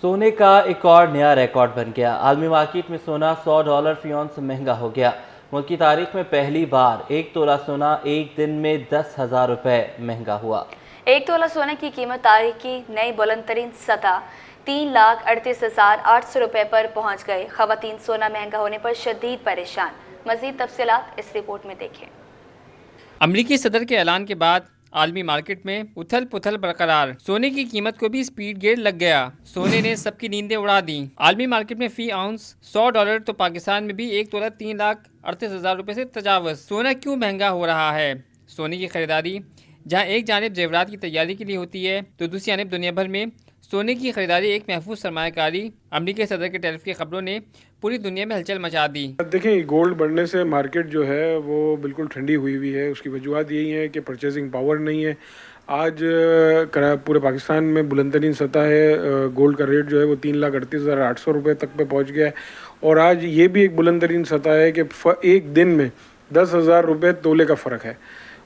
सोने का एक और नया रिकॉर्ड बन गया। आलमी मार्केट में सोना $100 फी औंस महंगा हो गया। मुल्क की तारीख में पहली बार 1 तोला सोना एक दिन में 10,000 रुपए महंगा हुआ। 1 तोला सोने की कीमत तारीख की नई बुलंद तरीन सतह 3,38,800 रुपए पर पहुंच गए। खवातीन सोना महंगा होने पर शदीद परेशान। मजीद तफसीलात इस रिपोर्ट में देखें। अमरीकी सदर के ऐलान के बाद आलमी मार्केट में उथल पुथल बरकरार। सोने की कीमत को भी स्पीड गेट लग गया। सोने ने सबकी नींदें उड़ा दी। आलमी मार्केट में फी आउंस $100 तो पाकिस्तान में भी 1 तोला 3,38,000 रुपए से तजावज़। सोना क्यों महंगा हो रहा है? सोने की खरीदारी जहां एक जानिब जेवरात की तैयारी के लिए होती है तो दूसरी जानिब दुनिया भर में सोने की खरीदारी एक महफूज सरमायाकारी। अमरीकी सदर के टेरिफ की खबरों ने पूरी दुनिया में हलचल मचा दी। देखें, गोल्ड बढ़ने से मार्केट जो है वो बिल्कुल ठंडी हुई हुई है। उसकी वजूहत यही है कि परचेजिंग पावर नहीं है। आज पूरे पाकिस्तान में बुलंदतरीन सतह है। गोल्ड का रेट जो है वो 3,38,800 रुपये तक पे पहुँच गया है। और आज ये भी एक बुलंदतरीन सतह है कि एक दिन में 10,000 रुपये तोले का फ़र्क है।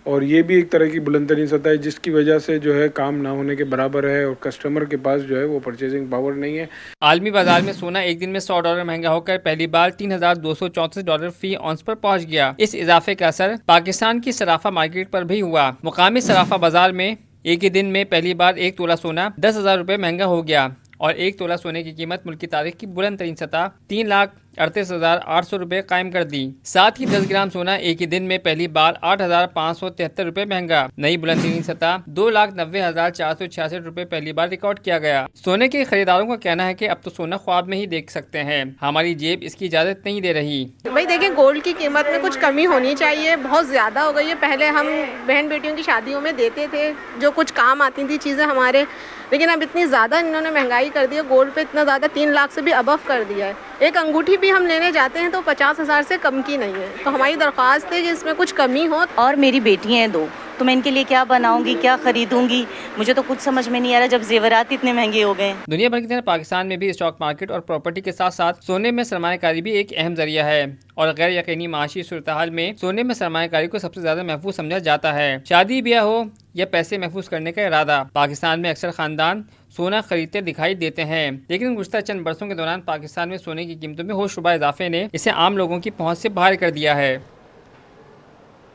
और ये भी एक तरह की बुलंदतरीन सतह है जिसकी वजह से जो है काम ना होने के बराबर है और कस्टमर के पास जो है वो परचेजिंग पावर नहीं है। आलमी बाजार में सोना एक दिन में $100 महंगा होकर पहली बार $3,264 फी औंस पर पहुंच गया। इस इजाफे का असर पाकिस्तान की सराफा मार्केट पर भी हुआ। मुकामी सराफा बाजार में एक ही दिन में पहली बार 1 तोला सोना 10,000 रुपये महंगा हो गया और 1 तोला सोने की कीमत मुल्क की तारीख की बुलंद तरीन सतह 3,38,800 रुपये कायम कर दी। साथ ही 10 ग्राम सोना एक ही दिन में पहली बार 8,573 रुपये महंगा। नई बुलंद तरीन सतह 2,90,466 रुपये पहली बार रिकॉर्ड किया गया। सोने के खरीदारों का कहना है कि अब तो सोना ख्वाब में ही देख सकते हैं, हमारी जेब इसकी इजाजत नहीं दे रही। भाई देखें, गोल्ड की कीमत में कुछ कमी होनी चाहिए। बहुत ज़्यादा हो गई है। पहले हम बहन बेटियों की शादियों में देते थे जो कुछ काम आती थी चीज़ें हमारे, लेकिन अब इतनी ज़्यादा इन्होंने महंगाई कर दी है। गोल्ड पे इतना ज़्यादा 3 लाख से भी अबव कर दिया है। एक अंगूठी भी हम लेने जाते हैं तो 50,000 से कम की नहीं है। तो हमारी दरख्वास्त है कि इसमें कुछ कमी हो। और मेरी बेटियां हैं 2, तो मैं इनके लिए क्या बनाऊंगी, क्या खरीदूंगी, मुझे तो कुछ समझ में नहीं आ रहा जब जेवरात इतने महंगे हो गए। दुनिया भर की तरह पाकिस्तान में भी स्टॉक मार्केट और प्रॉपर्टी के साथ साथ सोने में सरमायाकारी भी एक अहम जरिया है और गैर यकीनी माशी सूरत हाल में सोने में सरमायाकारी को सबसे ज्यादा महफूज समझा जाता है। शादी ब्याह हो या पैसे महफूज करने का इरादा, पाकिस्तान में अक्सर खानदान सोना खरीदते दिखाई देते हैं। लेकिन गुज़श्ता चंद बरसों के दौरान पाकिस्तान में सोने की कीमतों में होशरुबा इजाफे ने इसे आम लोगों की पहुंच से बाहर कर दिया है।